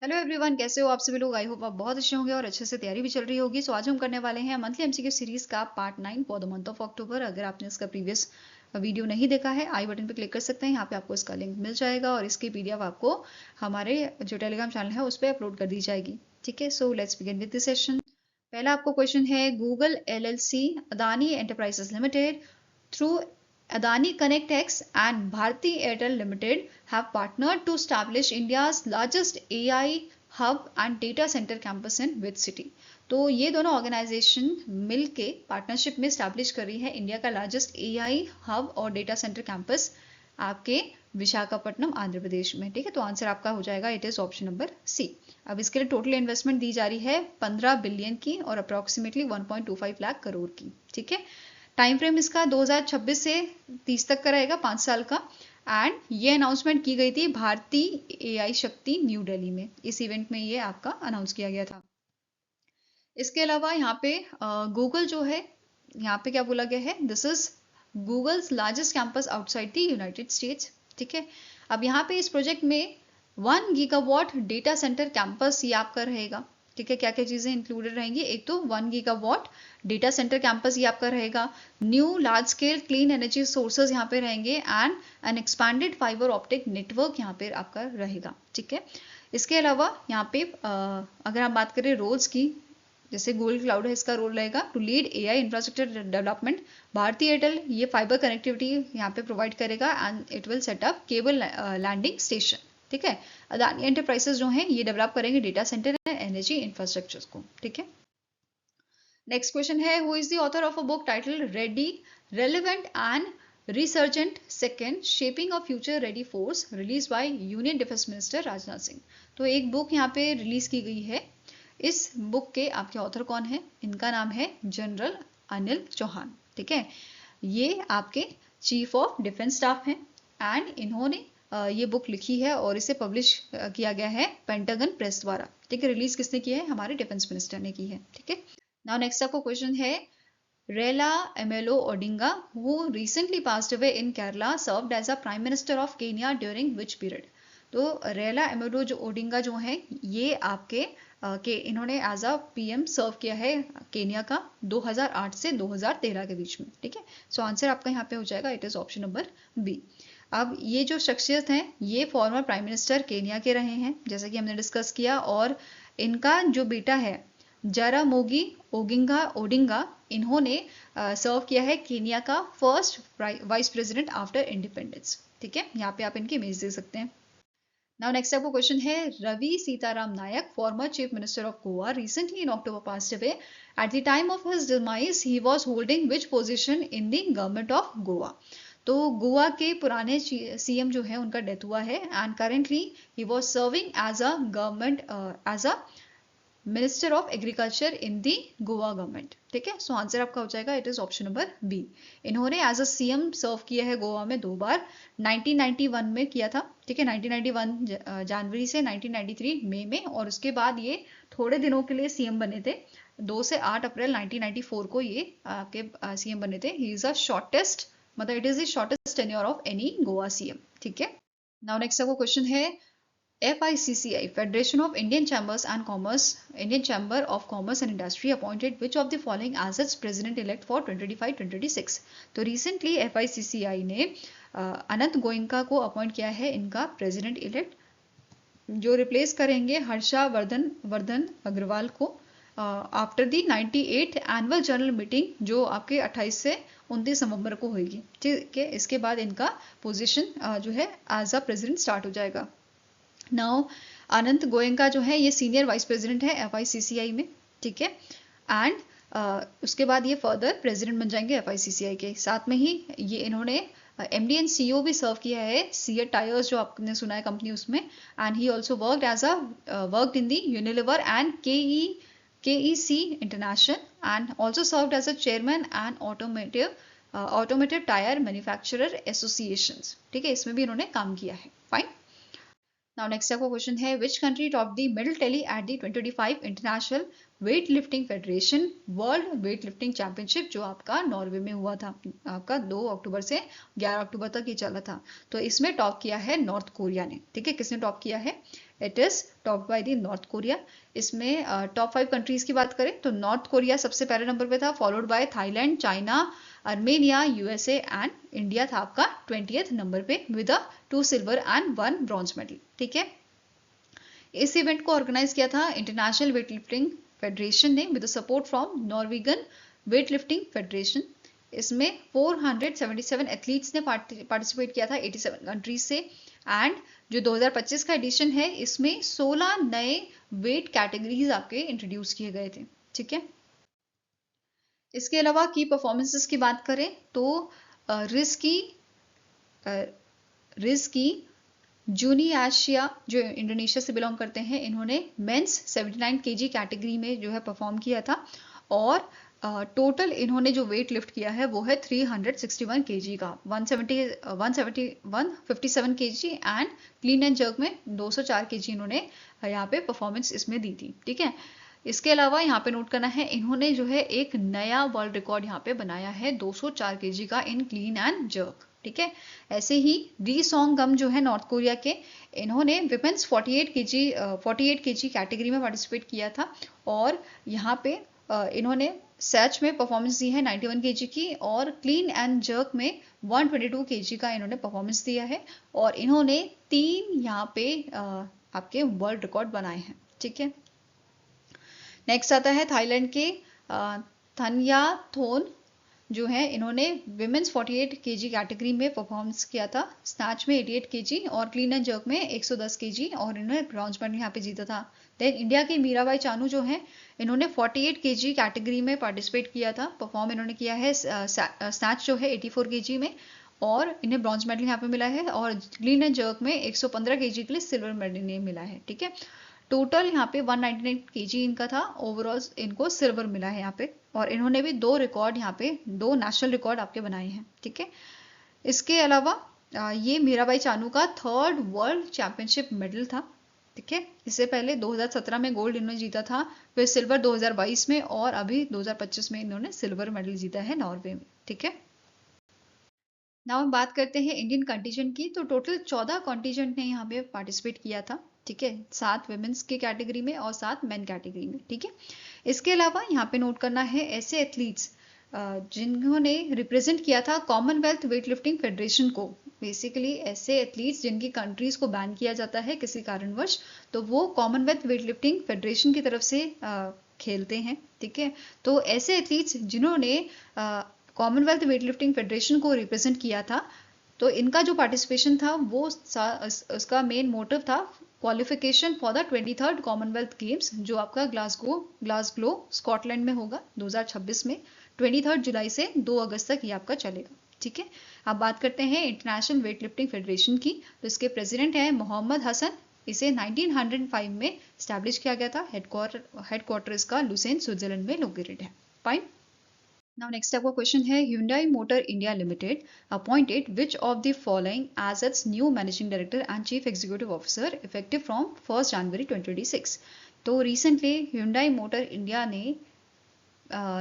Hello everyone, कैसे हो आप सभी लोग। आई होप आप बहुत अच्छे होंगे और अच्छे से तैयारी भी चल रही होगी। सो आज हम करने वाले हैं मंथली एमसीक्यू सीरीज का part 9 for the month of October. अगर आपने इसका प्रीवियस वीडियो नहीं देखा है, आई बटन पे क्लिक कर सकते हैं। यहाँ पे आपको इसका लिंक मिल जाएगा और इसकी पीडीएफ आपको हमारे जो टेलीग्राम चैनल है उस पर अपलोड कर दी जाएगी। ठीक है, so let's begin with this session. पहला आपको क्वेश्चन है, Google LLC Adani enterprises limited through Adani Connect X and Bharti Airtel Limited have partnered to establish India's largest AI hub and data center campus in which city? तो ये दोनों organisation मिलके partnership में establish कर रही है India का largest AI hub और डेटा सेंटर कैंपस आपके विशाखापट्टनम आंध्र प्रदेश में। ठीक है, तो आंसर आपका हो जाएगा, it is option number C. अब इसके लिए टोटल इन्वेस्टमेंट दी जा रही है 15 बिलियन की और अप्रोक्सीमेटली 1.25 लाख करोड़ की। ठीक है, टाइम फ्रेम इसका 2026 से 30 तक का रहेगा, 5 साल का। एंड ये अनाउंसमेंट की गई थी भारतीय एआई शक्ति न्यू दिल्ली में। इस इवेंट में ये आपका अनाउंस किया गया था। इसके अलावा यहाँ पे गूगल जो है, यहाँ पे क्या बोला गया है, this is Google's largest campus outside the United States. ठीक है, अब यहाँ पे इस प्रोजेक्ट में 1 गीगावाट डेटा सेंटर कैंपस ये आपका रहेगा। ठीक है, क्या क्या चीजें इंक्लूडेड रहेंगी, एक तो 1 गीगावाट डेटा सेंटर कैंपस ये आपका रहेगा, new large scale clean energy sources यहाँ पे रहेंगे and an expanded fibre optic network यहाँ पे आपका रहेगा। ठीक है, इसके अलावा यहाँ पे अगर हम बात करें रोल्स की, जैसे गूगल क्लाउड है, इसका रोल रहेगा to lead AI infrastructure development. Bharti Airtel ये फाइबर कनेक्टिविटी यहाँ पे प्रोवाइड करेगा and it will setup cable landing station. ठीक है, अदानी एंटरप्राइजेस जो हैं ये डेवलप करेंगे data centre and energy infrastructure को। ठीक है, नेक्स्ट क्वेश्चन है, who is the author of a book title ready relevant and resurgent second shaping of future ready force release by union defence minister Rajnath Singh. तो एक book यहाँ पे release की गई है। इस बुक के आपके ऑथर कौन है, इनका नाम है जनरल अनिल चौहान। ठीक है, ये आपके चीफ ऑफ डिफेंस स्टाफ हैं एंड इन्होंने ये बुक लिखी है और इसे पब्लिश किया गया है पेंटागन प्रेस द्वारा। ठीक है, रिलीज किसने की है, हमारे डिफेंस मिनिस्टर ने की है। ठीक है, नाउ नेक्स्ट आपको क्वेश्चन है, रेला एमेलो Odinga who recently passed away in Kerala served as a prime minister of Kenya during which period? तो रेला एमेलो जो ओडिंगा जो है ये आपके के इन्होंने एज अ पीएम सर्व किया है केनिया का 2008 से 2013 के बीच में। ठीक है, सो आंसर आपका यहाँ पे हो जाएगा, it is option number B. अब ये जो शख्सियत हैं ये फॉर्मर प्राइम मिनिस्टर केनिया के रहे हैं, जैसा कि हमने डिस्कस किया, और इनका जो बेटा है जारामोगी ओगिंगा ओडिंगा, इन्होंने सर्व किया है केनिया का first vice president after independence. ठीक है, यहाँ पे आप इनकी इमेज देख सकते हैं। नाउ नेक्स्ट आपको क्वेश्चन है, Ravi Sitaram Naik former chief minister of Goa recently in October passed away. At the time of his demise he was holding which position in the government of Goa? तो गोवा के पुराने सीएम जो है उनका डेथ हुआ है and currently he was serving as a government as a minister of agriculture in the Goa government. ठीक है, सो आंसर आपका हो जाएगा, it is option number B. इन्होंने एज अ सीएम सर्व किया है गोवा में 2 बार, 1991 में किया था। ठीक है, 1991 जनवरी से 1993 मई में, और उसके बाद ये थोड़े दिनों के लिए सीएम बने थे, 2 से 8 अप्रैल 1994 को ये आपके सीएम बने थे। ही इज अ शॉर्टेस्ट, मतलब it is the shortest tenure of any Goa CM. ठीक है, नाउ नेक्स्ट आपको क्वेश्चन है, FICCI, Federation of Indian Chambers and Commerce, Indian Chamber of Commerce and Industry appointed which of the following as its president-elect for 2025-2026? तो recently FICCI ने अनंत गोयनका को appoint किया है इनका प्रेसिडेंट इलेक्ट, जो रिप्लेस करेंगे हर्षा वर्धन अग्रवाल को after the 98 annual general meeting जो आपके 28 से 29 नवंबर को होगी। ठीक है, इसके बाद इनका पोजीशन जो है एज अ प्रेसिडेंट स्टार्ट हो जाएगा। नाउ अनंत गोयनका जो है ये सीनियर वाइस प्रेसिडेंट है FICCI में। ठीक है, एंड उसके बाद ये फर्दर प्रेसिडेंट बन जाएंगे FICCI के। साथ में ही ये इन्होंने MD एंड CEO भी सर्व किया है, सीएट टायर्स जो आपने सुना है कंपनी, उसमें। And he also worked as a worked in the Unilever and KEC international and also served as a chairman and automotive tyre manufacturer associations. ठीक है, इसमें भी इन्होंने काम किया है। फाइन, नाउ नेक्स्ट आपका क्वेश्चन है which country top the medal tally at the 2025 international weight lifting federation world weight lifting championship जो आपका नॉर्वे में हुआ था, आपका 2 अक्टूबर से 11 अक्टूबर तक ये चला था। तो इसमें टॉप किया है नॉर्थ कोरिया ने, ठीक है। किसने टॉप किया है? It is top by the north Korea. इसमें टॉप 5 कंट्रीज की बात करें तो नॉर्थ कोरिया सबसे पहले नंबर पे था, followed by Thailand, China, Armenia, USA and India था आपका 20th नंबर पे with 2 silver and 1 bronze medal, ठीक है। इस इवेंट को ऑर्गेनाइज किया था इंटरनेशनल वेट लिफ्टिंग फेडरेशन ने with support from Norwegian weight lifting Federation. इसमें 477 एथलीट्स ने पार्टिसिपेट किया था 87 कंट्रीज से। एंड जो 2025 का एडिशन है इसमें 16 नए वेट कैटेगरीज आपके इंट्रोड्यूस किए गए थे, ठीक है। इसके अलावा की परफॉर्मेंसेस की बात करें तो रिस्की जूनियाशिया जो इंडोनेशिया से बिलोंग करते हैं, इन्होंने मेंस 79 केजी कैटेगरी में जो है परफॉर्म किया था। और टोटल इन्होंने जो वेट लिफ्ट किया है वो है 361 केजी का, 157 KG and clean and jerk में 204 केजी इन्होंने यहाँ पे परफॉर्मेंस इसमें दी थी, ठीक है। इसके अलावा यहाँ पे नोट करना है इन्होंने जो है एक नया वर्ल्ड रिकॉर्ड यहाँ पे बनाया है 204 केजी का इन क्लीन एंड जर्क, ठीक है। ऐसे ही री सॉन्ग गम जो है नॉर्थ कोरिया के, इन्होंने विमेंस 48 केजी कैटेगरी में पार्टिसिपेट किया था। और यहाँ पे इन्होंने सैच में परफॉर्मेंस दी है 91 केजी की और क्लीन एंड जर्क में 122 केजी का इन्होंने परफॉर्मेंस दिया है। और इन्होंने 3 यहाँ पे आपके वर्ल्ड रिकॉर्ड बनाए हैं, ठीक है। नेक्स्ट आता है थाईलैंड के थन्याथोन जो है, इन्होंने विमेंस 48 केजी कैटेगरी में परफॉर्मेंस किया था, स्नैच में 88 केजी और क्लीन एंड जर्क में 110 केजी और इन्होंने ब्रॉन्ज मेडल यहाँ पे जीता था। देन इंडिया के मीराबाई चानू जो है, इन्होंने 48 केजी कैटेगरी में पार्टिसिपेट किया था, परफॉर्म इन्होंने किया है स्नैच जो है 84 केजी में और इन्हें ब्रॉन्ज मेडल यहाँ पे मिला है। और क्लीन एंड जर्क में 115 केजी के लिए सिल्वर मेडल इन्हें मिला है, ठीक है। टोटल यहाँ पे 199 केजी इनका था, ओवरऑल इनको सिल्वर मिला है यहाँ पे। और इन्होंने भी 2 रिकॉर्ड यहाँ पे 2 नेशनल रिकॉर्ड आपके बनाए हैं, ठीक है। इसके अलावा ये मीराबाई चानू का 3rd वर्ल्ड चैंपियनशिप मेडल था, ठीक है। इससे पहले 2017 में गोल्ड इन्होंने जीता था, फिर सिल्वर 2022 में और अभी 2025 में इन्होंने सिल्वर मेडल जीता है नॉर्वे में, ठीक है। नाउ हम बात करते हैं इंडियन कंटीजेंट की। तो टोटल 14 कंटीजेंट ने यहाँ पे पार्टिसिपेट किया था, ठीक है, 7 वुमेन्स की कैटेगरी में और 7 मेन कैटेगरी में, ठीक है। इसके अलावा यहाँ पे नोट करना है ऐसे एथलीट्स जिन्होंने रिप्रेजेंट किया था कॉमनवेल्थ वेट लिफ्टिंग फेडरेशन को। बेसिकली ऐसे एथलीट्स जिनकी कंट्रीज को बैन किया जाता है किसी कारणवश, तो वो कॉमनवेल्थ वेट लिफ्टिंग फेडरेशन की तरफ से खेलते हैं, ठीक है। तो ऐसे एथलीट्स जिन्होंने कॉमनवेल्थ वेट लिफ्टिंग फेडरेशन को रिप्रेजेंट किया था, तो इनका जो पार्टिसिपेशन था वो उसका मेन मोटिव था qualification for the 23rd Commonwealth games जो आपका ग्लासगो स्कॉटलैंड में होगा 2026 में, 23 जुलाई से 2 अगस्त तक ये आपका चलेगा, ठीक है। अब बात करते हैं इंटरनेशनल वेट लिफ्टिंग फेडरेशन की। तो इसके प्रेसिडेंट हैं मोहम्मद हसन। इसे 1905 में स्टैब्लिश किया गया था। हेडक्वार्टर इसका लुसेन स्विट्जरलैंड में लोकेटेड है। फाइन। Now next आपका क्वेश्चन है Hyundai Motor India Limited appointed which of the following as its new managing director and chief executive officer effective from 1st January 2026। तो recently Hyundai Motor India ने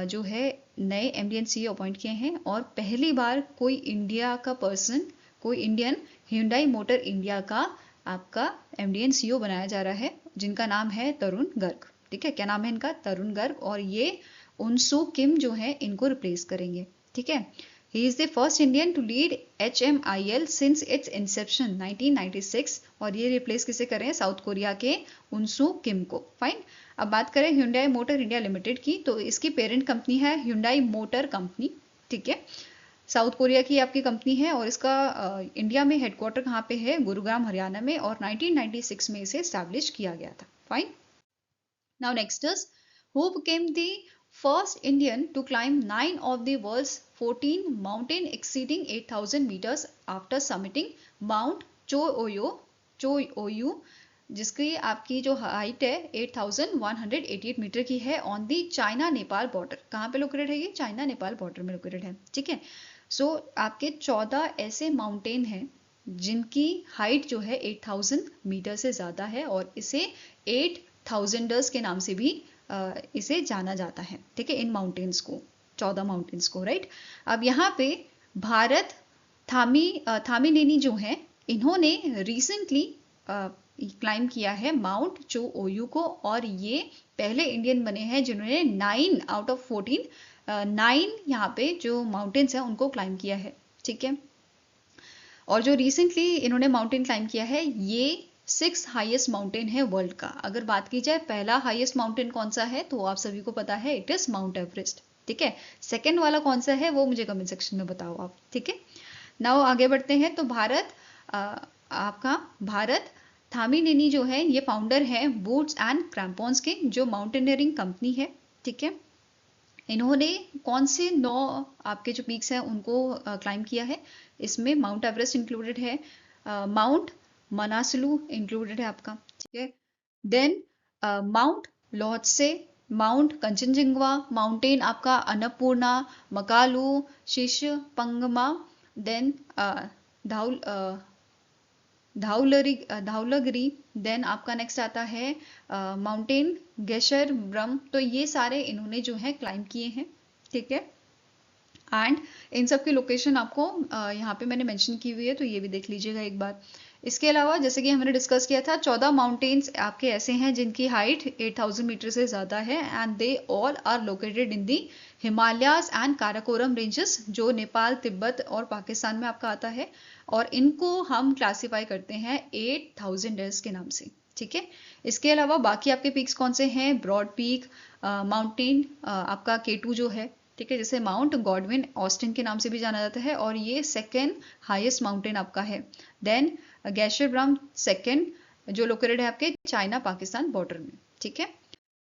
जो है नए MD and CEO appoint किए हैं और पहली बार कोई इंडिया का पर्सन, कोई इंडियन Hyundai Motor India का आपका MD and CEO बनाया जा रहा है, जिनका नाम है तरुण गर्ग, ठीक है। क्या नाम है इनका? तरुण गर्ग। और ये उनसू किम जो है इनको रिप्लेस करेंगे, ठीक है। He is the first Indian to lead HMIL since its inception 1996 और ये रिप्लेस किसे कर रहे हैं? साउथ कोरिया के उनसू किम को। फाइन। अब बात करें Hyundai मोटर इंडिया लिमिटेड की, तो इसकी पेरेंट कंपनी है Hyundai मोटर कंपनी, ठीक है। साउथ कोरिया की आपकी कंपनी है और इसका इंडिया में हेडक्वार्टर कहाँ पे है? गुरुग्राम हरियाणा में, और 1996 में इसे स्टैब्लिश किया गया था। Fine. Now next is who became the first Indian to climb 9 of the world's 14 mountain exceeding 8,000 meters after summiting Mount Choyoyu, जिसकी आपकी जो हाइट है 8,188 मीटर की है on the China Nepal border. कहाँ पे लोकेटेड है ये? चाइना नेपाल बॉर्डर में लोकेटेड है, ठीक है। सो आपके 14 ऐसे माउंटेन हैं जिनकी हाइट जो है 8000 मीटर से ज़्यादा है और इसे 8000ers के नाम से भी इसे जाना जाता है, ठीक है, इन माउंटेन्स को, 14 माउंटेन्स को, राइट। अब यहाँ पे भारत थामीनेनी जो है, इन्होंने रिसेंटली क्लाइम किया है माउंट चो ओयू को, और ये पहले इंडियन बने हैं जिन्होंने 9 आउट ऑफ 14 9 यहाँ पे जो माउंटेन्स हैं उनको क्लाइम किया है, ठीक है। और जो रिसेंटली इन्होंने माउंटेन क्लाइम किया है, ये 6 हाईएस्ट माउंटेन है वर्ल्ड का। अगर बात की जाए पहला हाईएस्ट माउंटेन कौन सा है, तो आप सभी को पता है, इट इज माउंट एवरेस्ट, ठीक है। सेकेंड वाला कौन सा है वो मुझे कमेंट सेक्शन में बताओ आप, ठीक है। नाउ आगे बढ़ते हैं। तो भारत थामीनेनी जो है ये फाउंडर है बूट्स एंड क्रैम्पॉन्स के, जो माउंटेनियरिंग कंपनी है, ठीक है। इन्होंने कौन से 9 आपके जो पीक्स हैं उनको क्लाइम किया है, इसमें माउंट एवरेस्ट इंक्लूडेड है, माउंट मनासलू इंक्लूडेड है आपका, ठीक है। Then Mount Lhotse, Mount Kangchenjunga mountain आपका, अन्नपूर्णा, मकालू, शीशपंगमा, देन धाउलगिरी, देन आपका नेक्स्ट आता है माउंटेन गेशर ब्रह्म। तो ये सारे इन्होंने जो है क्लाइम किए हैं, ठीक है। एंड इन सब की लोकेशन आपको यहाँ पे मैंने मेंशन की हुई है, तो ये भी देख लीजिएगा एक बार। इसके अलावा जैसे कि हमने डिस्कस किया था, 14 माउंटेन्स आपके ऐसे हैं जिनकी हाइट 8000 मीटर से ज़्यादा है, and they all are located in the Himalayas and Karakoram ranges, जो नेपाल, तिब्बत और पाकिस्तान में आपका आता है। और इनको हम क्लासीफाई करते हैं 8000ers के नाम से, ठीक है। इसके अलावा बाकी आपके पीक्स कौन से हैं, ब्रॉड पीक, माउंटेन आपका K2 जो है, ठीक है, जैसे माउंट गॉडविन ऑस्टिन के नाम से भी जाना जाता है, और ये सेकेंड हाईएस्ट माउंटेन आपका है। देन गैशर ब्रह्म सेकेंड, जो लोकेटेड है आपके चाइना पाकिस्तान बॉर्डर में, ठीक है।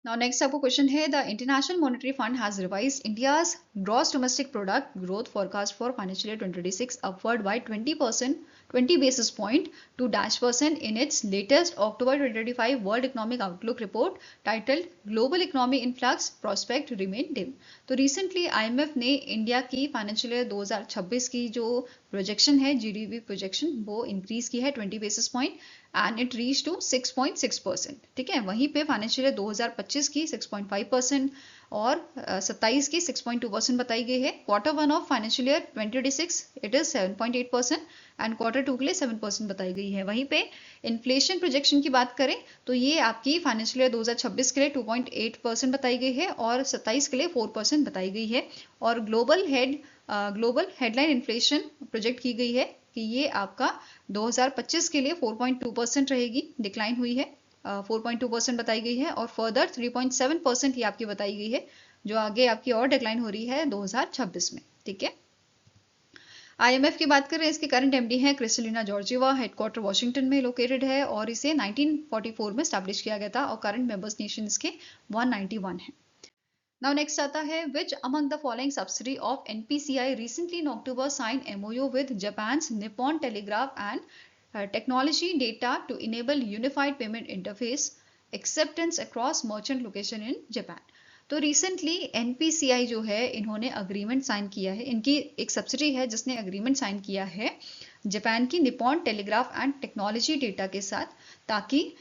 नाउ नेक्स्ट आपको क्वेश्चन है, the international monetary fund has revised India's gross domestic product growth forecast for financial year 2026 upward bye 20 basis point to -% in its latest October 2025 World Economic Outlook report titled Global Economy in Flux, Prospect Remain Dim। तो recently IMF ने India की financial year 2026 की जो projection है, GDP projection, वो increase की है 20 basis point and it reach to 6.6%, ठीक है। वहीं पे फाइनेंशियल ईयर 2025 की 6.5% और 27 की 6.2% बताई गई है। Q1 of financial year 2026 it is 7.8% and Q2 के लिए 7% बताई गई है। वहीं पे इन्फ्लेशन प्रोजेक्शन की बात करें तो ये आपकी फाइनेंशियल ईयर 2026 के लिए 2.8% बताई गई है और 27 के लिए 4% बताई गई है। और ग्लोबल हेडलाइन इन्फ्लेशन प्रोजेक्ट की गई है कि ये आपका 2025 के लिए 4.2% रहेगी, डिक्लाइन हुई है, 4.2% बताई गई है, और फर्दर 3.7% ये आपकी बताई गई है, जो आगे आपकी और डिक्लाइन हो रही है 2026 में, ठीक है। IMF की बात करें, इसके करंट MD हैं क्रिस्टलिना जॉर्जिवा, हेडक्वार्टर वॉशिंगटन में लोकेटेड है, और इसे 1944 में स्टैब्लिश किया गया था, और करंट मेंबर्स नेशन इसके 191 है। Now next आता है, which among the following subsidiary of NPCI recently in October signed MOU with Japan's Nippon Telegraph and Technology Data to enable unified payment interface acceptance across merchant location in Japan। तो recently NPCI जो है इन्होंने agreement sign किया है, इनकी एक subsidy है जिसने अग्रीमेंट साइन किया है जापान की Nippon telegraph and technology data के साथ, ताकि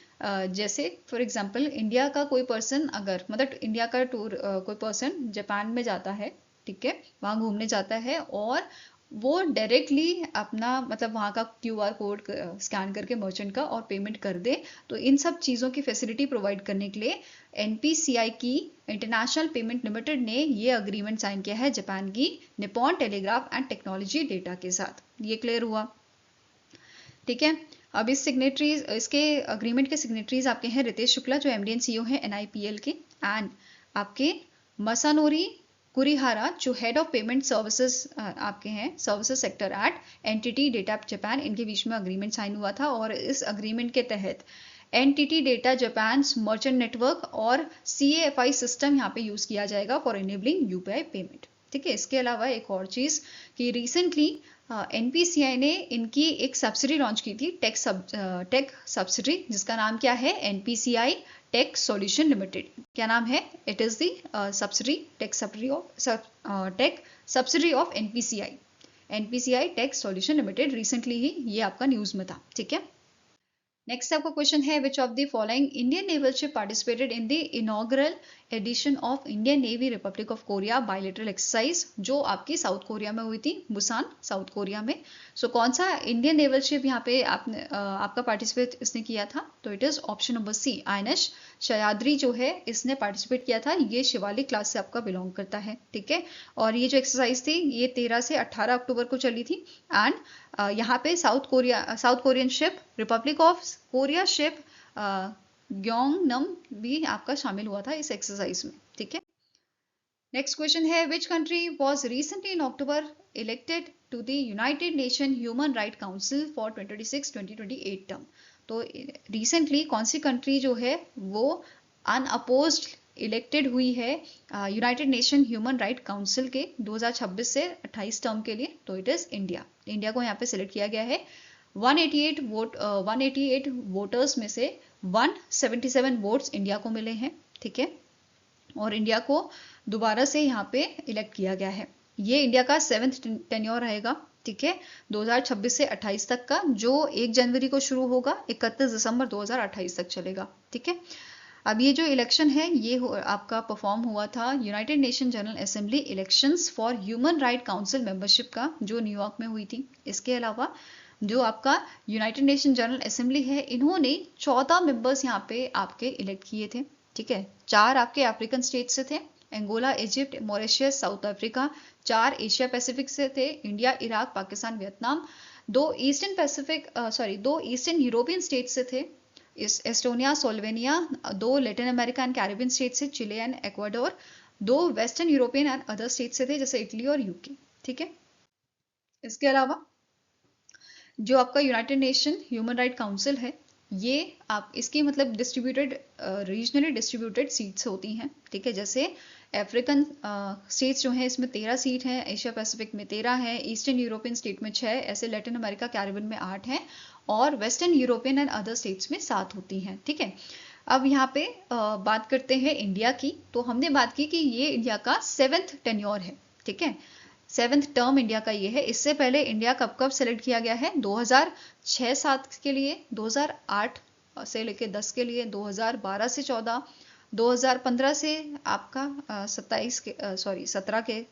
जैसे फॉर एग्जांपल इंडिया का कोई पर्सन, अगर मतलब इंडिया का टूर कोई पर्सन जापान में जाता है, ठीक है, वहाँ घूमने जाता है, और वो डायरेक्टली अपना मतलब वहाँ का QR कोड स्कैन करके मर्चेंट का और पेमेंट कर दे। तो इन सब चीज़ों की फैसिलिटी प्रोवाइड करने के लिए NPCI की इंटरनेशनल पेमेंट लिमिटेड ने ये अग्रीमेंट साइन किया है जापान की Nippon telegraph and technology data के साथ। ये क्लियर हुआ, ठीक है। अब इसके अग्रीमेंट के सिग्नेटरीज आपके हैं रितेश शुक्ला, जो MD and CEO हैं NIPL के, एंड आपके मसानोरी कुरिहारा, जो हेड ऑफ पेमेंट सर्विसेज आपके हैं services sector at NTT data Japan. इनके बीच में अग्रीमेंट साइन हुआ था, और इस अग्रीमेंट के तहत NTT data Japan merchant network और CAFI सिस्टम यहाँ पे यूज किया जाएगा फॉर इनेबलिंग UPI पेमेंट, ठीक है। इसके अलावा एक और चीज कि रिसेंटली NPCI ने इनकी एक सब्सिडी लॉन्च की थी, टेक सब्सिडी, जिसका नाम क्या है, NPCI टेक सॉल्यूशन लिमिटेड। क्या नाम है, it is the tech subsidy of NPCI। NPCI tech solution limited, recently ही ये आपका न्यूज में था, ठीक है। नेक्स्ट आपका क्वेश्चन है, which of the following Indian naval ship participated in the inaugural edition of Indian navy Republic of Korea bilateral exercise, जो आपकी साउथ कोरिया में हुई थी, बुसान साउथ कोरिया में। सो कौन सा इंडियन नेवल शिप यहाँ पे आपका पार्टिसिपेट इसने किया था? तो it is option number C, INS Sahyadri जो है इसने पार्टिसिपेट किया था। ये शिवालिक क्लास से आपका बिलोंग करता है, ठीक है। और ये जो एक्सरसाइज थी ये 13 से 18 अक्टूबर को चली थी। एंड यहाँ पे South Korean ship Republic of Korea ship Gyeongnam भी आपका शामिल हुआ था इस एक्सरसाइज में, ठीक है। नेक्स्ट क्वेश्चन है, which country was recently in October elected to the United Nation human right council for 2026-2028 term. तो रिसेंटली कौन सी कंट्री जो है वो अनअपोज्ड इलेक्टेड हुई है United Nation human right council के 2026 से 28 टर्म के लिए? तो इट इज इंडिया। इंडिया को यहाँ पे सिलेक्ट किया गया है। 188 वोटर्स में से 177 वोट्स इंडिया को मिले हैं, ठीक है। और इंडिया को दोबारा से यहाँ पे इलेक्ट किया गया है। ये इंडिया का 7th टेन्योर रहेगा, ठीक है, 2026 से 28 तक का, जो 1 जनवरी को शुरू होगा, 31 दिसंबर 2028 तक चलेगा, ठीक है। अब ये जो इलेक्शन है ये आपका परफॉर्म हुआ था United nation general assembly elections for human right council membership का, जो न्यूयॉर्क में हुई थी। इसके अलावा जो आपका यूनाइटेड नेशन जनरल असेंबली है, इन्होंने 14 मेंबर्स यहाँ पे आपके इलेक्ट किए थे, ठीक है। 4 आपके अफ्रीकन स्टेट से थे, Angola, Egypt, Mauritius, South Africa. 4 Asia Pacific से थे, India, Iraq, Pakistan, Vietnam. 2 Eastern European state से थे, Estonia, Slovenia. 2 Latin America and Caribbean state से, Chile and Ecuador. 2 Western European and other state से थे, जैसे इटली और यूके, ठीक है। इसके अलावा जो आपका United Nation human right council है, ये आप इसकी मतलब डिस्ट्रीब्यूटेड रीजनली डिस्ट्रीब्यूटेड सीट्स होती हैं, ठीक है। जैसे अफ्रीकन स्टेट्स जो हैं इसमें 13 सीट हैं, एशिया पैसिफिक में 13 हैं, ईस्टर्न यूरोपियन स्टेट में 6, ऐसे लैटिन अमेरिका कैरिबियन में 8 हैं, और western European and other states में 7 होती हैं, ठीक है। अब यहाँ पे बात करते हैं इंडिया की। तो हमने बात की कि ये इंडिया का 7th टेन्योर है, ठीक है, 7th टर्म इंडिया का ये है। इससे पहले इंडिया कब सेलेक्ट किया गया है? 2006-7 के लिए, 2008 से लेके 10 के लिए, 2012 से 14, 2015 से आपका 17 के,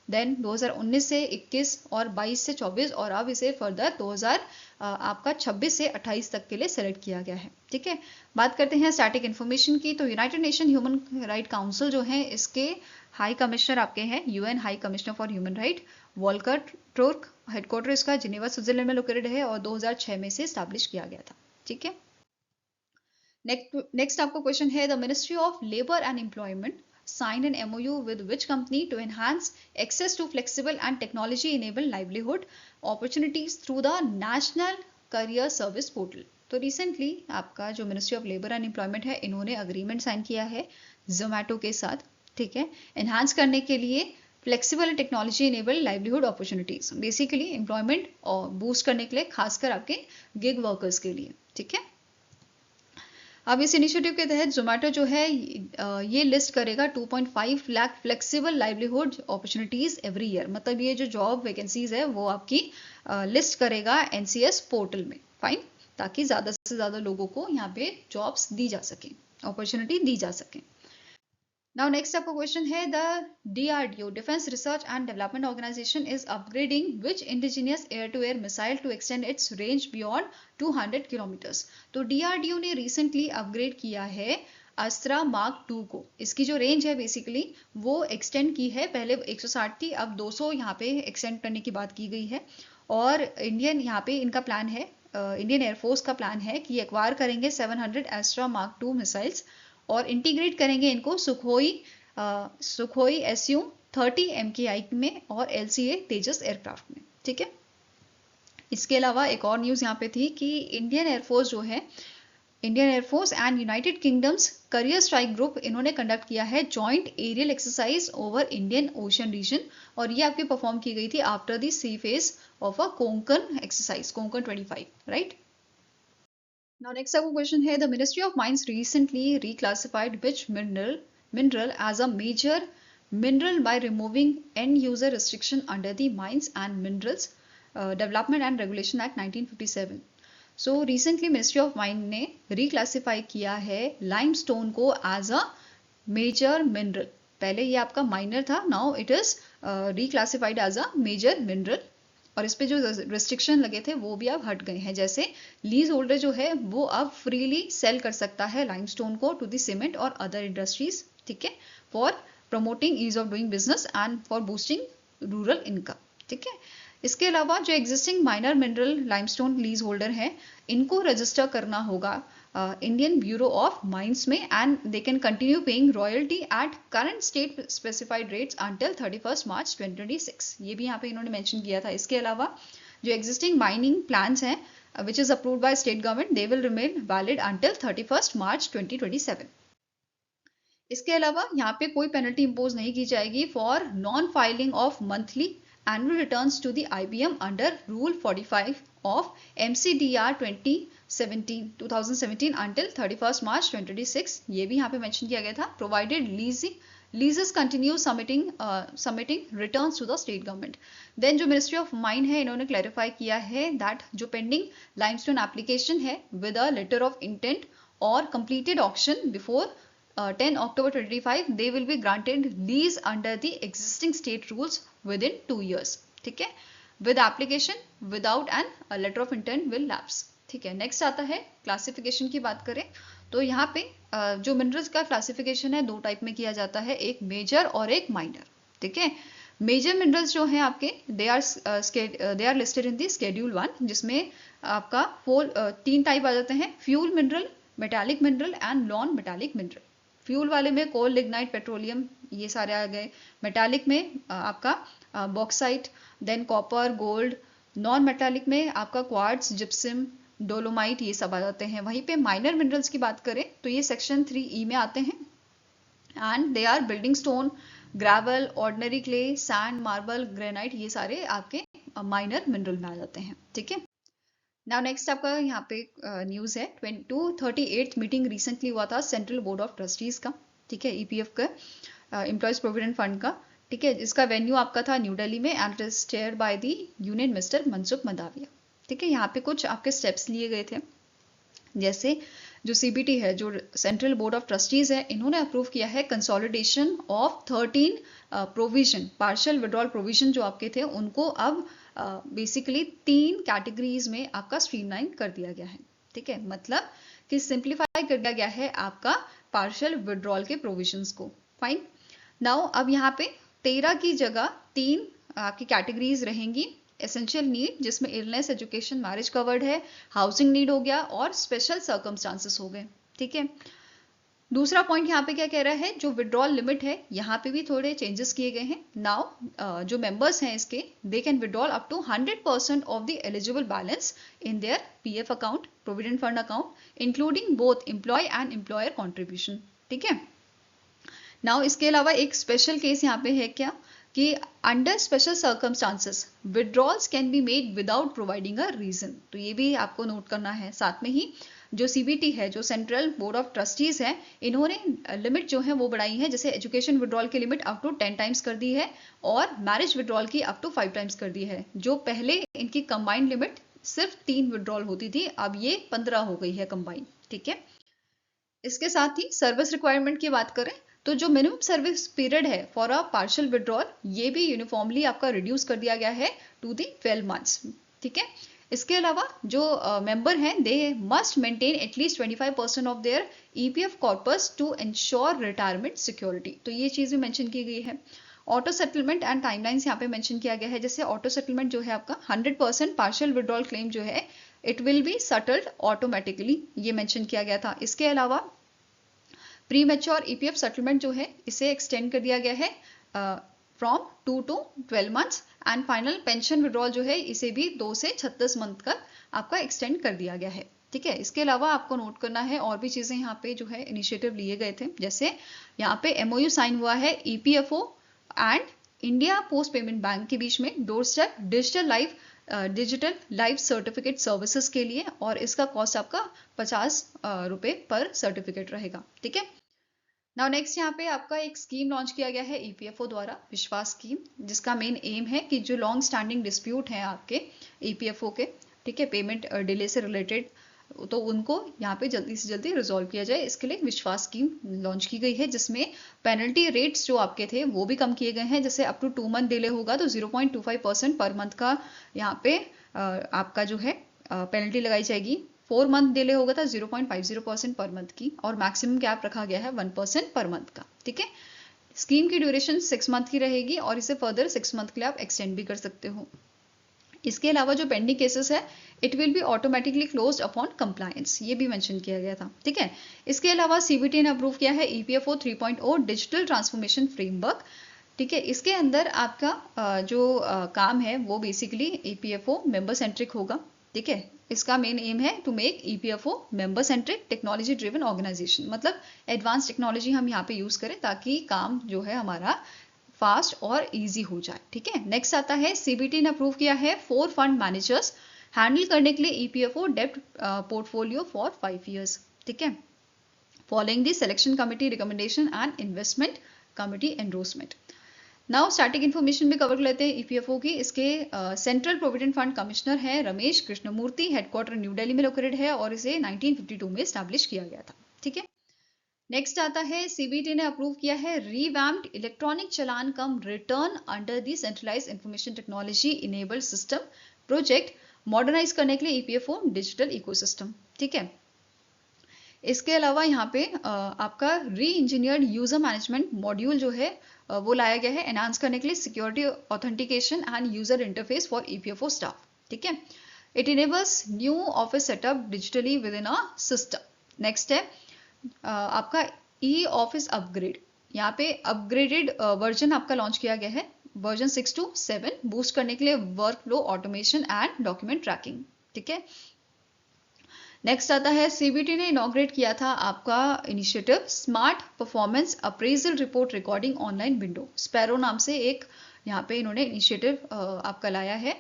देन 2019 से 21 और 22 से 24, और अब इसे फर्दर 2026 से 28 तक के लिए सेलेक्ट किया गया है, ठीक है। बात करते हैं स्टैटिक इन्फॉर्मेशन की। तो United Nation human right council जो है, इसके हाई कमिश्नर आपके हैं UN high commissioner for human right Volker Turk. Headquarter इसका जिनेवा, स्विट्जरलैंड में लोकेटेड है, और 2006 में से स्टैब्लिश किया गया था, ठीक है। नेक्स्ट आपको क्वेश्चन है, the ministry of labour and employment signed an MOU with which company to enhance access to flexible and technology-enabled livelihood opportunities through the National Career Service Portal? तो रिसेंटली आपका जो ministry of labour and employment है, इन्होंने agreement sign किया है जोमेटो के साथ, ठीक है, एनहांस करने के लिए flexible technology enabled livelihood opportunities, basically employment और बूस्ट करने के लिए, खासकर आपके गिग वर्कर्स के लिए, ठीक है। अब इस इनिशिएटिव के तहत जोमेटो जो है ये लिस्ट करेगा 2.5 lakh flexible livelihood opportunities every year. मतलब ये जो जॉब वैकेंसीज है वो आपकी लिस्ट करेगा NCS पोर्टल में, फाइन, ताकि ज्यादा से ज्यादा लोगों को यहाँ पे जॉब्स दी जा सके, अपॉर्चुनिटी दी जा सके। नाउ नेक्स्ट आपका क्वेश्चन है, the DRDO defence research and development organisation is upgrading which indigenous air to air missile to extend its range beyond 200 kilometres. तो DRDO ने रिसेंटली अपग्रेड किया है अस्त्रा मार्क 2 को। इसकी जो रेंज है बेसिकली वो एक्सटेंड की है, पहले 160 थी, अब 200 यहाँ पे एक्सटेंड करने की बात की गई है। और इंडियन यहाँ पे इनका प्लान है, इंडियन एयरफोर्स का प्लान है कि एक्वायर करेंगे 700 अस्त्रा मार्क 2 मिसाइल्स और इंटीग्रेट करेंगे इनको सुखोई SU-30 MKI में और LCA तेजस एयरक्राफ्ट में, ठीक है। इसके अलावा एक और न्यूज यहाँ पे थी कि इंडियन एयरफोर्स जो है, Indian air force and United kingdoms carrier strike group, इन्होंने कंडक्ट किया है joint aerial exercise over Indian ocean region, और ये आपकी परफॉर्म की गई थी after the C phase of a Konkan exercise, Konkan 25, right. Now next आपको question है, the Ministry of Mines recently reclassified which mineral as a major mineral by removing end user restriction under the Mines and Minerals Development and Regulation Act 1957. So recently ministry of mine ने reclassify किया है limestone को as a major mineral. पहले ये आपका minor था, now it is reclassified as a major mineral. और इस पे जो रेस्ट्रिक्शन लगे थे वो भी अब हट गए हैं। जैसे लीज होल्डर जो है वो अब फ्रीली सेल कर सकता है लाइमस्टोन को टू द सीमेंट और अदर इंडस्ट्रीज, ठीक है, for promoting ease of doing business and for boosting rural income, ठीक है। इसके अलावा जो existing minor mineral limestone lease holder हैं इनको रजिस्टर करना होगा इंडियन ब्यूरो ऑफ माइंस में, and they can continue paying royalty at current state specified rates until 31 March 2026। ये भी यहाँ पे इन्होंने मेंशन किया था। इसके अलावा जो एग्जिस्टिंग माइनिंग प्लान्स हैं which is approved by state government they will remain valid until 31 मार्च 2027। इसके अलावा यहाँ पे कोई पेनल्टी इंपोज नहीं की जाएगी for non filing of monthly annual returns to the IBM under Rule 45 of MCDR 2017 until 31st March 2026। ये भी यहाँ पे मेंशन किया गया था। Provided leases continue submitting returns to the state government। Then जो Ministry of Mine है इन्होंने clarify किया है that जो pending limestone application है with a letter of intent or completed auction before 10 October 2025 they will be granted lease under the existing state rules within 2 years, ठीक है, with application without an letter of intent will lapse, ठीक है। Next आता है classification की बात करें तो यहाँ पे जो मिनरल्स का क्लासिफिकेशन है दो टाइप में किया जाता है, एक मेजर और एक माइनर, ठीक है। मेजर मिनरल्स जो हैं आपके they are listed in the schedule 1 जिसमें आपका तीन टाइप आ जाते हैं, fuel mineral, metallic mineral and non metallic mineral. Fuel वाले में कोल, लिग्नाइट, पेट्रोलियम ये सारे आ गए। मेटालिक में आपका bauxite, than copper, gold. Non metallic में आपका क्वार्ट्ज, जिप्सम, डोलोमाइट ये सब आ जाते हैं। वहीं पे माइनर मिनरल्स की बात करें तो ये सेक्शन 3E में आते हैं and they are building stone, gravel, ordinary clay, sand, marble, granite ये सारे आपके माइनर मिनरल में आ जाते हैं, ठीक है। नाउ नेक्स्ट आपका यहाँ पे न्यूज़ है 238th मीटिंग रिसेंटली हुआ था सेंट्रल बोर्ड ऑफ ट्रस्टीज का, ठीक है, EPF का, एम्प्लॉयज प्रोविडेंट फंड का, ठीक है। इसका वेन्यू आपका था न्यू दिल्ली में and it is chair by the union minister Mansukh Mandaviya, ठीक है। यहाँ पे कुछ आपके स्टेप्स लिए गए थे, जैसे जो CBT है जो सेंट्रल बोर्ड ऑफ ट्रस्टीज है इन्होंने अप्रूव किया है consolidation of 13 provision, partial withdrawal provision जो आपके थे उनको अब बेसिकली 3 कैटेगरीज में आपका स्ट्रीमलाइन कर दिया गया है, ठीक है। मतलब कि सिंप्लीफाई कर दिया गया है आपका पार्शियल विड्रॉल के प्रोविजंस को। फाइन, नाउ अब यहाँ पे 13 की जगह 3 आपकी कैटेगरीज रहेंगी। एसेंशियल नीड जिसमें इलनेस, एजुकेशन, मैरिज कवर्ड है, हाउसिंग नीड हो गया और स्पेशल सर्कमस्टांसेस हो गए, ठीक है। दूसरा पॉइंट यहाँ पे क्या कह रहा है, जो विड्रॉल लिमिट है यहाँ पे भी थोड़े चेंजेस किए गए हैं। नाउ जो मेंबर्स हैं इसके they can withdrawal up to 100% of the eligible balance in their PF account, provident fund account, including both employee and employer contribution, ठीक है। नाउ इसके अलावा एक स्पेशल केस यहाँ पे है क्या कि under special circumstances withdrawals can be made without providing a reason, तो ये भी आपको नोट करना है। साथ में ही जो CBT है जो सेंट्रल बोर्ड ऑफ ट्रस्टीज है इन्होंने लिमिट जो है वो बढ़ाई है, जैसे एजुकेशन विड्रॉल की लिमिट अप टू 10 टाइम्स कर दी है और मैरिज विड्रॉल की अप टू 5 टाइम्स कर दी है। जो पहले इनकी कंबाइंड लिमिट सिर्फ 3 विड्रॉल होती थी, अब ये 15 हो गई है कंबाइंड, ठीक है। इसके साथ ही सर्विस रिक्वायरमेंट की बात करें तो जो मिनिमम सर्विस पीरियड है फॉर अ पार्शियल विड्रॉल ये भी यूनिफॉर्मली आपका रिड्यूस कर दिया गया है टू दी 12 मंथ्स, ठीक है। इसके अलावा जो मेंबर हैं they must maintain at least 25% of their EPF corpus to ensure retirement security, तो ये चीज़ भी मेंशन की गई है। ऑटो सेटलमेंट एंड टाइमलाइंस यहाँ पे मेंशन किया गया है। जैसे ऑटो सेटलमेंट जो है आपका 100% पार्शियल विड्रॉल क्लेम जो है it will be settled automatically, ये मेंशन किया गया था। इसके अलावा प्री मैच्योर EPF सेटलमेंट जो है इसे एक्सटेंड कर दिया गया है from 2 to 12 months and final pension withdrawal जो है इसे भी 2 से 36 मंथ तक आपका एक्सटेंड कर दिया गया है, ठीक है। इसके अलावा आपको नोट करना है और भी चीजें यहाँ पे जो है इनिशिएटिव लिए गए थे, जैसे यहाँ पे MOU साइन हुआ है EPFO and India post payment bank के बीच में door step digital life certificate services के लिए, और इसका कॉस्ट आपका 50 रुपए पर सर्टिफिकेट रहेगा, ठीक है। नाउ नेक्स्ट यहाँ पे आपका एक स्कीम लॉन्च किया गया है ईपीएफओ द्वारा, विश्वास स्कीम, जिसका मेन एम है कि जो लॉन्ग स्टैंडिंग डिस्प्यूट है आपके ईपीएफओ के, ठीक है, पेमेंट डिले से रिलेटेड, तो उनको यहाँ पे जल्दी से जल्दी रिजॉल्व किया जाए। इसके लिए विश्वास स्कीम लॉन्च की गई है, जिसमें पेनल्टी रेट्स जो आपके थे वो भी कम किए गए हैं। जैसे अप टू 2 मंथ डिले होगा तो 0.25% पर मंथ का यहाँ पे आपका जो है पेनल्टी लगाई जाएगी। 4 मंथ डिले होगा तो 0.50% पर मंथ की, और मैक्सिमम कैप रखा गया है 1% पर मंथ का, ठीक है। स्कीम की ड्यूरेशन 6 मंथ की रहेगी और इसे फर्दर 6 मंथ के लिए आप एक्सटेंड भी कर सकते हो। इसके अलावा जो पेंडिंग केसेस है it will be automatically closed upon compliance, ये भी मेंशन किया गया था, ठीक है। इसके अलावा सीबीटी ने अप्रूव किया है ईपीएफओ 3.0 डिजिटल ट्रांसफॉर्मेशन फ्रेमवर्क, ठीक है। इसके अंदर आपका जो काम है वो बेसिकली ईपीएफओ मेंबर सेंट्रिक होगा, ठीक है। इसका मेन एम है to make EPFO member centric technology driven organisation, मतलब एडवांस टेक्नोलॉजी हम यहाँ पे यूज करें ताकि काम जो है हमारा फास्ट और इजी हो जाए, ठीक है। नेक्स्ट आता है सीबीटी ने अप्रूव किया है 4 फंड मैनेजर्स हैंडल करने के लिए ईपीएफओ डेब्ट पोर्टफोलियो फॉर 5 ईयर्स, ठीक है, following the selection committee recommendation and investment committee endorsement. Now static information भी कवर कर लेते हैं ईपीएफओ की। इसके सेंट्रल प्रोविडेंट फंड कमिश्नर है रमेश कृष्णमूर्ति, हेडक्वार्टर न्यू दिल्ली में लोकेटेड है और इसे 1952 में स्टैब्लिश किया गया था, ठीक है। नेक्स्ट आता है सीबीटी ने अप्रूव किया है revamped electronic challan come return under the centralised information technology enabled system project, modernise करने के लिए ईपीएफओ डिजिटल इकोसिस्टम, ठीक है। इसके अलावा यहाँ पे आपका री इंजीनियर्ड यूजर मैनेजमेंट मॉड्यूल जो है वो लाया गया है एनहांस करने के लिए security authentication and user interface for EPFO staff, ठीक है। It enables new office setup digitally with in a system. Next है आपका ई ऑफिस अपग्रेड, यहाँ पे अपग्रेडेड वर्जन आपका लॉन्च किया गया है, वर्जन 6 to 7, बूस्ट करने के लिए work flow automation and document tracking, ठीक है। नेक्स्ट आता है सीबीटी ने इनॉग्रेट किया था आपका initiative smart performance appraisal report recording online window, sparrow नाम से एक यहाँ पे इन्होंने इनिशिएटिव आपका लाया है।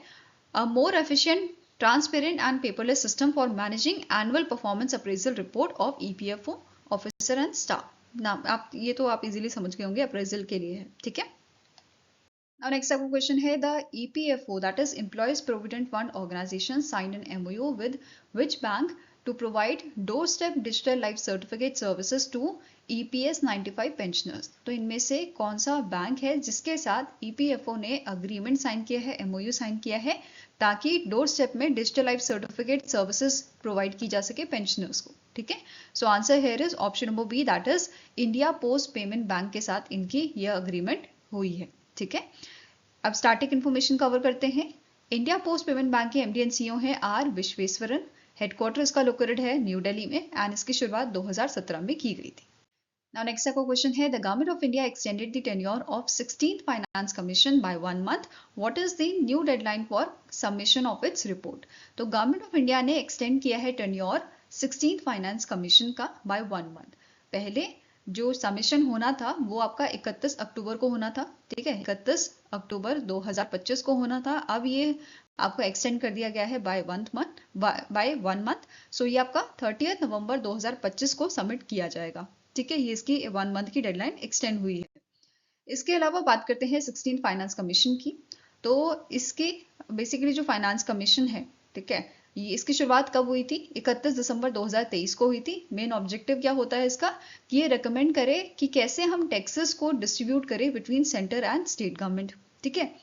A more efficient transparent and paperless system for managing annual performance appraisal report of EPFO officer and staff. नाम आप ये तो आप इजीली समझ गए होंगे, अप्रेजल के लिए है, ठीक है। Now next आपका क्वेश्चन है the EPFO that is Employees Provident Fund Organization signed an MOU with which bank to provide doorstep digital life certificate services to EPS 95 pensioners। तो इनमें से कौन सा बैंक है जिसके साथ EPFO ने अग्रीमेंट साइन किया है, MOU साइन किया है, ताकि डोर स्टेप में digital life certificate services provide की जा सके पेंशनर्स को, ठीक है। So answer here is option number B, that is India post payment bank के साथ इनकी यह अग्रीमेंट हुई है, ठीक है। अब स्टैटिक इन्फॉर्मेशन कवर करते हैं। इंडिया पोस्ट पेमेंट बैंक के एमडी एंड सीईओ हैं आर विश्वेश्वरन, हेडक्वार्टर इसका लोकेटेड है न्यू दिल्ली में एंड इसकी शुरुआत 2017 में की गई थी। Now next आपका क्वेश्चन है the government of India extended the tenure of 16th Finance Commission by 1 month. What is the new deadline for submission of its report? तो गवर्नमेंट ऑफ इंडिया ने एक्सटेंड किया है टेन्योर 16th फाइनेंस कमीशन का bye 1 month. पहले जो submission होना था वो आपका 31 अक्टूबर को होना था, ठीक है, 31 अक्टूबर 2025 को होना था। अब ये आपको एक्सटेंड कर दिया गया है बाय 1 मंथ। सो ये आपका 30 नवंबर 2025 को सबमिट किया जाएगा, ठीक है। ये इसकी 1 मंथ की डेडलाइन एक्सटेंड हुई है। इसके अलावा बात करते हैं 16 फाइनेंस कमीशन की। तो इसके बेसिकली जो फाइनेंस कमीशन है, ठीक है, ये इसकी शुरुआत कब हुई थी? 31 दिसंबर 2023 को हुई थी। मेन ऑब्जेक्टिव क्या होता है इसका कि ये रिकमेंड करे कि कैसे हम टैक्सेस को डिस्ट्रीब्यूट करें between centre and state government, ठीक है।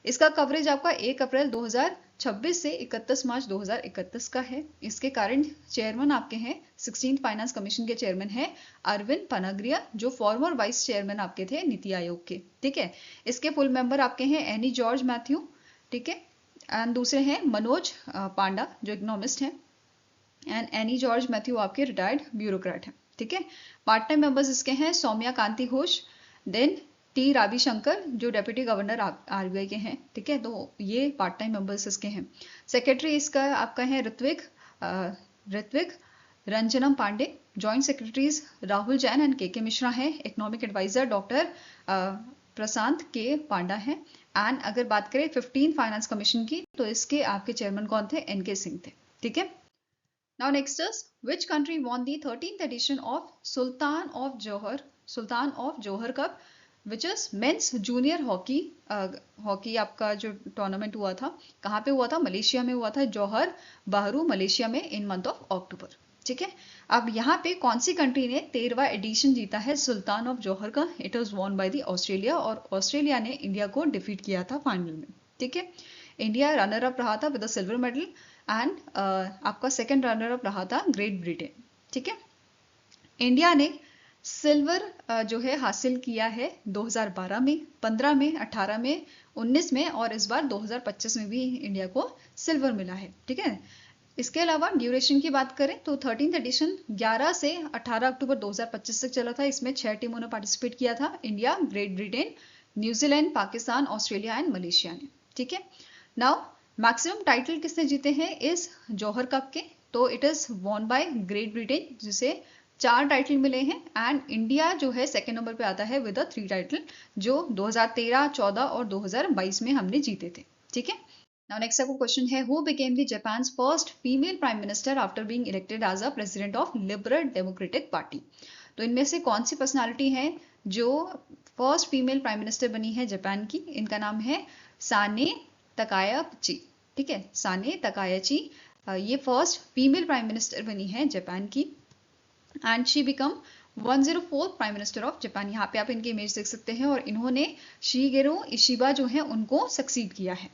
इसका कवरेज आपका 1 अप्रैल 2026 से 31 मार्च 2031 का है। इसके कारण चेयरमैन आपके हैं 16 फाइनेंस कमीशन के चेयरमैन है अरविंद पनाग्रिया, जो फॉर्मर वाइस चेयरमैन आपके थे नीति आयोग के, ठीक है। इसके फुल मेंबर आपके हैं एनी जॉर्ज मैथ्यू, ठीक है, एंड दूसरे हैं मनोज पांडा जो इकोनॉमिस्ट हैं, एंड एनी जॉर्ज मैथ्यू आपके रिटायर्ड ब्यूरोक्रेट हैं, ठीक है। पार्ट टाइम मेंबर्स इसके हैं सौम्या कांति घोष, देन टी रविशंकर जो डेप्यूटी गवर्नर आरबीआई के हैं, ठीक है। तो ये पार्ट टाइम मेंबर्स इसके हैं। सेक्रेटरी इसका आपका है Ritwik Ranjanam Pandey, joint secretaries Rahul Jain and K Mishra हैं, इकोनॉमिक एडवाइजर डॉक्टर प्रशांत के पांडा हैं। एंड अगर बात करें 15 फाइनेंस कमीशन की तो इसके आपके चेयरमैन कौन थे? एनके सिंह थे, ठीक है। Now next is, which country won the 13th edition of Sultan of Johor Cup, which is men's junior hockey आपका जो टूर्नामेंट हुआ था, कहाँ पे हुआ था? मलेशिया में हुआ था, जौहर बाहरू मलेशिया में, इन मंथ ऑफ अक्टूबर। ठीक है, अब यहाँ पे कौन सी कंट्री ने 13वां एडिशन जीता है सुल्तान ऑफ जौहर का? It was won by the Australia, और ऑस्ट्रेलिया ने इंडिया को डिफीट किया था फाइनल में। ठीक है, इंडिया रनर अप रहा था with the silver medal, and आपका सेकंड रनर अप रहा था ग्रेट ब्रिटेन। ठीक है, इंडिया ने सिल्वर जो है हासिल किया है 2012 में, 15 में, 18 में, 19 में, और इस बार 2025 में भी इंडिया को सिल्वर मिला है। ठीक है, इसके अलावा ड्यूरेशन की बात करें तो 13th एडिशन 11 से 18 अक्टूबर 2025 तक चला था। इसमें 6 टीमों ने पार्टिसिपेट किया था, India, great Britain, New Zealand, Pakistan, Australia and Malaysia ने। ठीक है, नाउ मैक्सिमम टाइटल किसने जीते हैं इस जौहर कप के? तो it is won by great Britain, जिसे 4 टाइटल मिले हैं, एंड इंडिया जो है सेकेंड नंबर पे आता है विद 3 टाइटल, जो 2013, 14 और 2022 में हमने जीते थे। ठीक है, नाउ नेक्स्ट आपको क्वेश्चन है, who became the Japan's first female prime minister after being elected as a president of liberal democratic party? तो इनमें से कौन सी पर्सनालिटी है जो फर्स्ट फीमेल प्राइम मिनिस्टर बनी है जापान की? इनका नाम है साने तकायाची। ठीक है, साने तकायाची ये फर्स्ट फीमेल प्राइम मिनिस्टर बनी है जापान की, and she become 104th prime minister of Japan. यहाँ पे आप इनकी इमेज देख सकते हैं, और इन्होंने शिगेरू इशिबा जो है उनको सक्सीड किया है।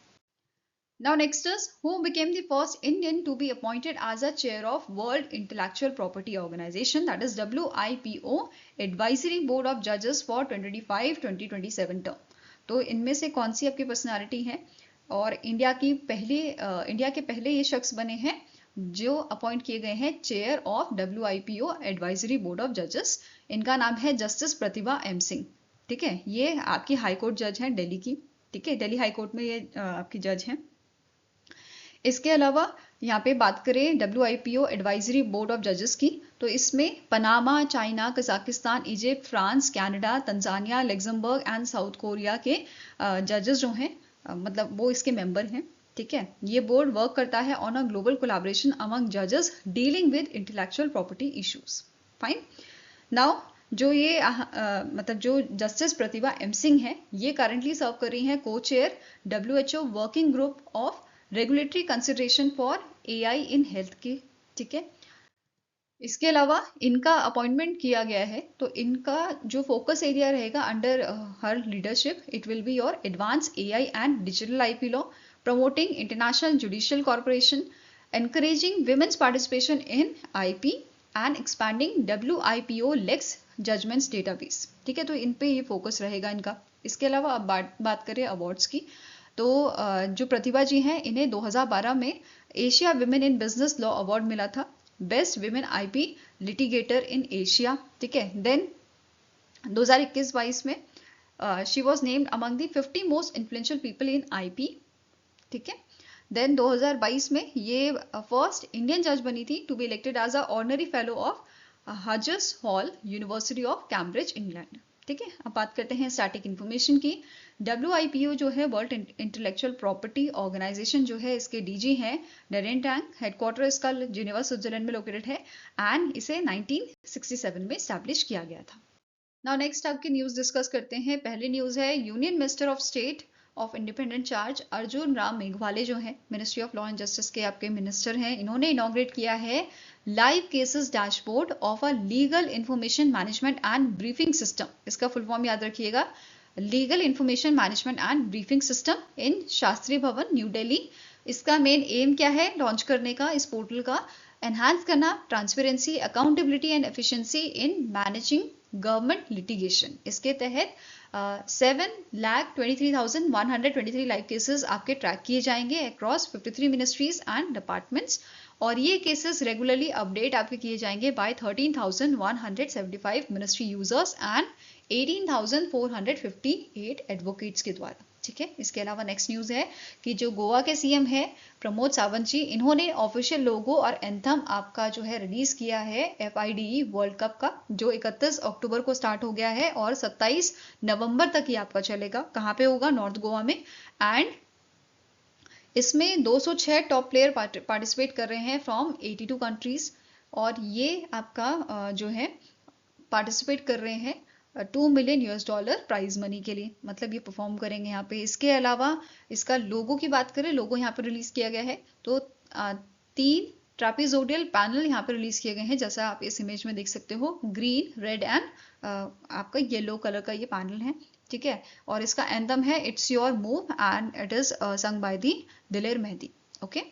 Now next is, who became the first Indian to be appointed as a chair of World Intellectual Property Organization, that is WIPO Advisory Board of Judges for 2025-2027 term? तो इनमें से कौन सी आपकी पर्सनालिटी है? और इंडिया के पहले ये शख्स बने हैं जो अपॉइंट किए गए हैं chair of WIPO advisory board of जजेस। इनका नाम है जस्टिस प्रतिभा एम सिंह। ठीक है, ये आपकी हाई कोर्ट जज हैं दिल्ली की। ठीक है, दिल्ली हाई कोर्ट में ये आपकी जज हैं। इसके अलावा यहाँ पे बात करें WIPO एडवाइजरी बोर्ड ऑफ जजेस की, तो इसमें Panama, China, Kazakhstan, Egypt, France, Canada, Tanzania, Luxembourg and south Korea के जजेस जो हैं, मतलब वो इसके मेंबर हैं। ठीक है, ये बोर्ड वर्क करता है on a global collaboration among जजेस dealing with intellectual property issues. Fine, now जो ये मतलब जो जस्टिस प्रतिभा एम सिंह है, ये करंटली सर्व कर रही हैं को chair WHO working group of regulatory consideration for AI in health की। ठीक है, इसके अलावा इनका अपॉइंटमेंट किया गया है, तो इनका जो फोकस एरिया रहेगा under her leadership, it will be your advance AI and digital IP law, promoting international judicial corporation, encouraging women's participation in IP and expanding WIPO Lex Judgments Database। ठीक है, तो इन पे ये फोकस रहेगा इनका। इसके अलावा अब बात करें अवार्ड्स की, तो जो प्रतिभा जी हैं, इन्हें 2012 में Asia women in business law award मिला था, best women IP litigator in Asia. ठीक है, देन 2021-22 में she was named among the 50 most influential people in IP। ठीक है, देन 2022 में ये फर्स्ट इंडियन जज बनी थी to be elected as a honorary fellow of Hughes Hall University of Cambridge England. ठीक है, अब बात करते हैं स्टैटिक इन्फॉर्मेशन की। WIPO जो है वर्ल्ड इंटेलेक्चुअल प्रॉपर्टी ऑर्गेनाइजेशन जो है, इसके DG हैं डेरेन टैंग, हेडक्वार्टर इसका जिनेवा स्विट्जरलैंड में लोकेटेड है, एंड इसे 1967 में स्टैब्लिश किया गया था। नाउ नेक्स्ट आपकी न्यूज डिस्कस करते हैं। पहली न्यूज है, union minister of state of independent charge Arjun Ram Meghwal जो हैं, ministry of law and justice के आपके मिनिस्टर हैं, इन्होंने इनॉग्रेट किया है live cases dashboard of a legal information management and briefing system. इसका फुल फॉर्म याद रखिएगा, legal information management and briefing system in Shastri भवन न्यू दिल्ली। इसका मेन एम क्या है लॉन्च करने का इस पोर्टल का? एनहांस करना transparency, accountability and efficiency in managing government litigation. इसके तहत 7,23,123 लाइव केसेस आपके ट्रैक किए जाएंगे अक्रॉस 53 मिनिस्ट्रीज एंड डिपार्टमेंट्स, और ये केसेस रेगुलरली अपडेट आपके किए जाएंगे by 13,175 ministry users and 18,458 advocates के द्वारा। ठीक है, इसके अलावा नेक्स्ट न्यूज है कि जो गोवा के CM है प्रमोद सावंत जी, इन्होंने ऑफिशियल लोगो और एंथम आपका जो है रिलीज किया है FIDE वर्ल्ड कप का, जो 31 अक्टूबर को स्टार्ट हो गया है और 27 नवंबर तक ही आपका चलेगा। कहाँ पे होगा? नॉर्थ गोवा में। एंड इसमें 206 टॉप प्लेयर पार्टिसिपेट कर रहे हैं फ्रॉम 82 कंट्रीज, और ये आपका जो है पार्टिसिपेट कर रहे हैं $2 मिलियन प्राइज मनी के लिए, मतलब ये परफॉर्म करेंगे यहाँ पे। इसके अलावा इसका लोगो की बात करें, लोगो यहाँ पे रिलीज किया गया है, तो 3 ट्रापेजोडियल पैनल यहाँ पे रिलीज किए गए हैं, जैसा आप इस इमेज में देख सकते हो। ग्रीन, रेड एंड आपका येलो कलर का ये पैनल है, ठीक है। और इसका एंथम है it's your move and it is sung by the दिलेर मेहंदी। ओके,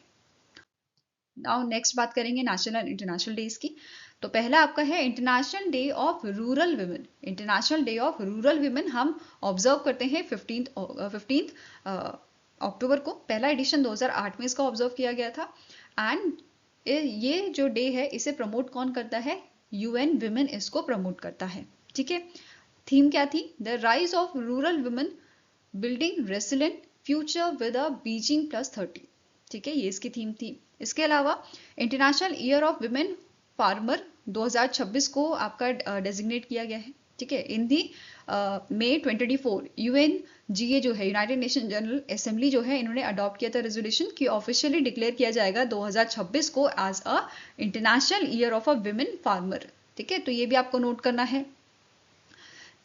नाउ नेक्स्ट बात करेंगे नेशनल एंड इंटरनेशनल डेज की। तो पहला आपका है international day of rural women. International day of rural women हम ऑब्जर्व करते हैं 15 अक्टूबर को। पहला एडिशन 2008 में इसका ऑब्जर्व किया गया था। एंड ये जो डे है इसे प्रमोट कौन करता है? UN विमेन इसको प्रमोट करता है, ठीक है। थीम क्या थी? The rise of rural women building resilient future with a Beijing +30, ठीक है, ये इसकी थीम थी। इसके अलावा international year of women farmer 2026 को आपका डेजिग्नेट किया गया है, ठीक है। इन दी May 24 UNGA जो है, यूनाइटेड नेशन जनरल असेंबली जो है, इन्होंने अडॉप्ट किया था रेजोल्यूशन कि ऑफिशियली डिक्लेयर किया जाएगा 2026 को as a international year of a women farmer, ठीक है। तो ये भी आपको नोट करना है।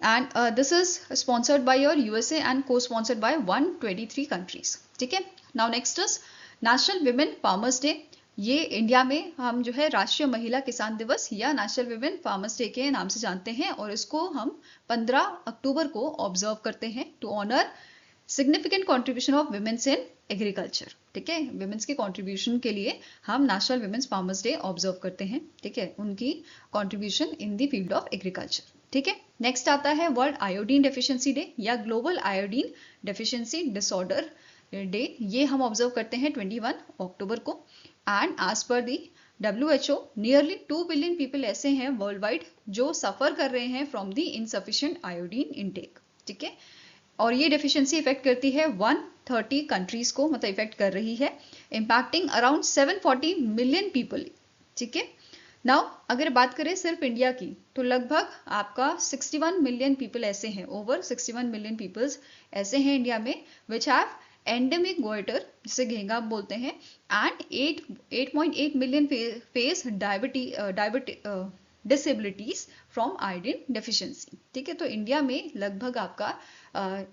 And this is sponsored by your USA and co-sponsored by 123 countries, ठीक है। Now next is National Women Farmers Day। ये इंडिया में हम जो है राष्ट्रीय महिला किसान दिवस या नेशनल वुमेन फार्मर्स डे के नाम से जानते हैं, और इसको हम 15 अक्टूबर को ऑब्जर्व करते हैं to honour significant contribution of womens in agriculture, ठीक है। वुमेन्स के कॉन्ट्रीब्यूशन के लिए हम national women's farmers day observe करते हैं, ठीक है, उनकी contribution in the field of agriculture, ठीक है। नेक्स्ट आता है वर्ल्ड आयोडीन डेफिशिएंसी डे या global iodine deficiency disorder day. ये हम ऑब्जर्व करते हैं 21 अक्टूबर को। And as per the WHO nearly 2 billion people ऐसे हैं वर्ल्ड वाइड जो सफर कर रहे हैं from the insufficient iodine intake, ठीक है। और ये डेफिशिएंसी इफेक्ट करती है 130 कंट्रीज को, मतलब इफेक्ट कर रही है, इम्पैक्टिंग अराउंड 740 मिलियन पीपल, ठीक है। नाउ अगर बात करें सिर्फ इंडिया की, तो लगभग आपका 61 मिलियन पीपल ऐसे हैं, ओवर 61 मिलियन पीपल्स ऐसे हैं इंडिया में विच हैव एंडेमिक गोइटर, जिसे घेंगा बोलते हैं, and 8.8 million face disabilities from iodine deficiency, ठीक है। तो इंडिया में लगभग आपका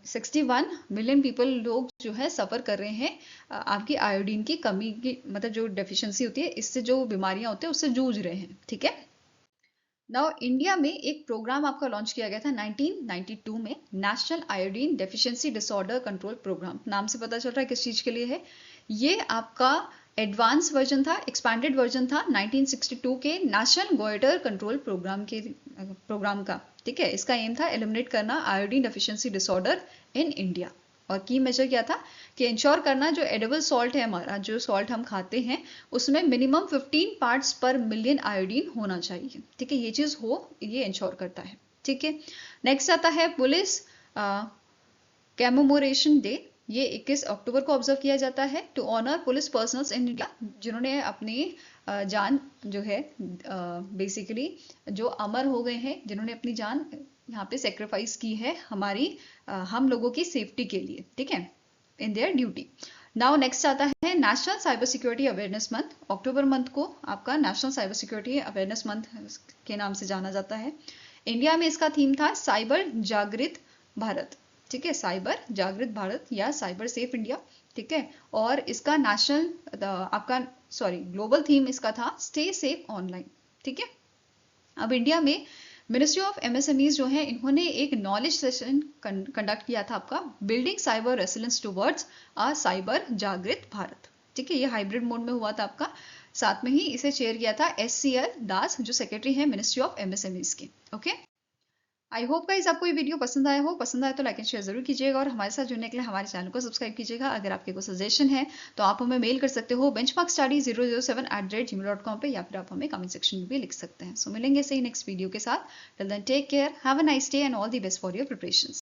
61 मिलियन पीपल लोग जो है सफर कर रहे हैं आपकी आयोडीन की कमी की, मतलब जो डेफिशिएंसी होती है, इससे जो बीमारियां होती है उससे जूझ रहे हैं, ठीक है। नाउ इंडिया में एक प्रोग्राम आपका लॉन्च किया गया था 1992 में, national iodine deficiency disorder control programme. नाम से पता चल रहा है किस चीज के लिए है। ये आपका एडवांस वर्जन था, एक्सपैंडेड वर्जन था 1962 के नेशनल गोइटर कंट्रोल प्रोग्राम का, ठीक है। इसका एम था एलिमिनेट करना iodine deficiency disorder in India. और की मेजर क्या था कि इंश्योर करना जो एडिबल सॉल्ट है, हमारा जो सॉल्ट हम खाते हैं, उसमें मिनिमम 15 पार्ट्स पर मिलियन आयोडीन होना चाहिए, ठीक है। ये चीज हो, ये इंश्योर करता है, ठीक है। नेक्स्ट आता है पुलिस कमेमोरेशन डे। ये 21 अक्टूबर को ऑब्जर्व किया जाता है to honour police personals in India, जिन्होंने अपनी जान जो है बेसिकली जो अमर हो गए हैं, जिन्होंने अपनी जान यहाँ पे सेक्रीफाइस की है हमारी हम लोगों की सेफ्टी के लिए, ठीक है, in their duty. Now next आता है national cyber security awareness month. October month को आपका national cyber security awareness month के नाम से जाना जाता है। इंडिया में इसका थीम था साइबर जागृत भारत, ठीक है, साइबर जागृत भारत या साइबर सेफ इंडिया, ठीक है। और इसका नेशनल आपका ग्लोबल थीम इसका था स्टे सेफ ऑनलाइन, ठीक है। अब इंडिया में मिनिस्ट्री ऑफ MSMEs जो है, इन्होंने एक नॉलेज सेशन कंडक्ट किया था आपका building cyber resilience towards a cyber जागृत भारत, ठीक है। ये हाइब्रिड मोड में हुआ था आपका। साथ में ही इसे शेयर किया था SCL दास, जो सेक्रेटरी है मिनिस्ट्री ऑफ MSMEs के, ओके। आई होप गाइस आपको ये वीडियो पसंद आया हो। पसंद आया तो लाइक एंड शेयर जरूर कीजिएगा, और हमारे साथ जुड़ने के लिए हमारे चैनल को सब्सक्राइब कीजिएगा। अगर आपके कोई सजेशन है तो आप हमें मेल कर सकते हो benchmarkstudy007@gmail.com पे, या फिर आप हमें कमेंट सेक्शन में भी लिख सकते हैं। सो मिलेंगे सही नेक्स्ट वीडियो के साथ। Till then take care, have a nice day and all the best for your preparations.